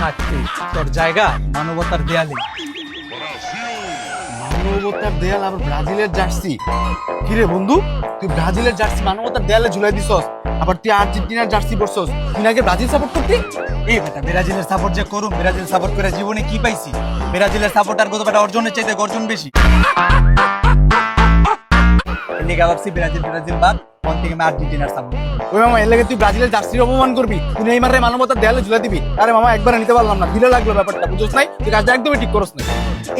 থাকতে তোর জায়গা মানবতার দেয়ালে। মানবতার দেয়াল আবার ব্রাজিলের জার্সি? কিরে বন্ধু, তুই ব্রাজিলের জার্সি মানবতার দেয়ালে ঝুলাই দিছস, আবার তুই আর্জেন্টিনার জার্সি পরছস। তুই নাকি ব্রাজিল সাপোর্ট করতি? এই বেটা ব্রাজিলের সাপোর্ট যে করুম, ব্রাজিল সাপোর্ট করে জীবনে কি পাইছি? ব্রাজিলের সাপোর্টার কত বেটা অর্জনের চাইতে গর্জন বেশি। এদিকে ভাবছি ব্রাজিল বাদ, কোন থেকে আমি আর্জেন্টিনার সাপোর্ট। ওই মামা, এর লাগে তুই ব্রাজিলের জার্সির অপমান করবি? তুই নেইমারে মানবতার দেয়ালে ঝুলাই দিবি? আরে মামা, একবার নিতে পারলাম না, দিলে লাগলো ব্যাপারটা, বুঝছ নাই? তুই কাজটা একদমই ঠিক করছ না।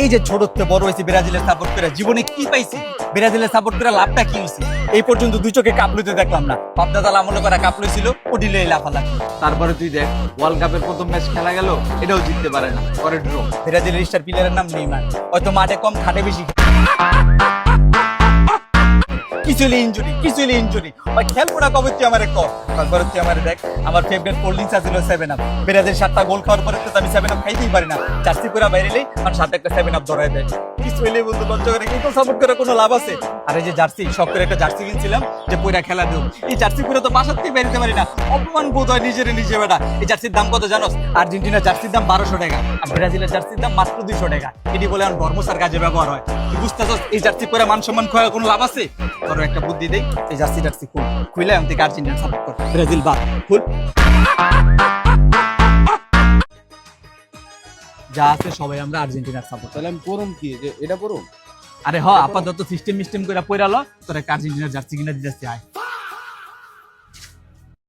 এই যে ছোটতে বড় হয়েছি ব্রাজিলের সাপোর্ট করে, জীবনে কি পাইছি? ব্রাজিলের সাপোর্ট করে লাভটা কি হয়েছে? এই পর্যন্ত দুই চোখে কাপ লইতে দেখলাম না। বাপদাদাল আমলে করা কাপ লইছিল, ওটিলে লাফালাফি। তারপরে তুই দেখ, ওয়ার্ল্ড কাপের প্রথম ম্যাচ খেলা গেল, এটাও জিততে পারে না, পরে ড্র। ব্রাজিলের স্টার প্লেয়ারের নাম নেইমার, হয়তো মাঠে কম খাটে বেশি। কিছুলি ইনজুরি ওই খেলবো কবে তুই আমার তারপরে তুই আমার দেখ, আমার ফেভারিট কোল্ড ড্রিঙ্কস আছিল 7 আপ। ব্রাজিল 7টা গোল খাওয়ার পরে তো আমি 7 আপ খাইতেই পারি না। জার্সি পুরা বাইরেলেই আর সাথে একটা 7 আপ ধরাই দেয়। কিছুলি বন্ধু লজ্জা করে, কিন্তু সাপোর্ট করে কোনো লাভ আছে? আর এই যে জার্সি, শখ করে একটা জার্সি কিনছিলাম যে পয়রা খেলা দেব, এই জার্সি পুরো তো বাসার থেকে বেরোতে পারি না। অপমান বোধ হয় নিজে বেটা। এই জার্সির দাম কত জানোস? আর্জেন্টিনার জার্সির দাম 1200 টাকা, আর ব্রাজিলের জার্সির দাম মাত্র 200 টাকা। এটি বলে আমার ধর্মসার কাজে ব্যবহার হয়। তুই বুঝতেছস এই জার্সি পরে মান সম্মান খোয়া কোনো লাভ আছে? তোর একটা বুদ্ধি দেই, এই জার্সি খুলে আমি থেকে আর্জেন্টিনা সাপোর্ট কর, ব্রাজিল বাদ খুল। যা আছে সবাই আমরা আর্জেন্টিনার সাপোর্ট। তাহলে আমি পরম কি, যে এটা পরম? আরে হ, আপাতত সিস্টেম করে পয়রালো তোর একটা আর্জেন্টিনার জার্সি কিনে দিতেছি। আয়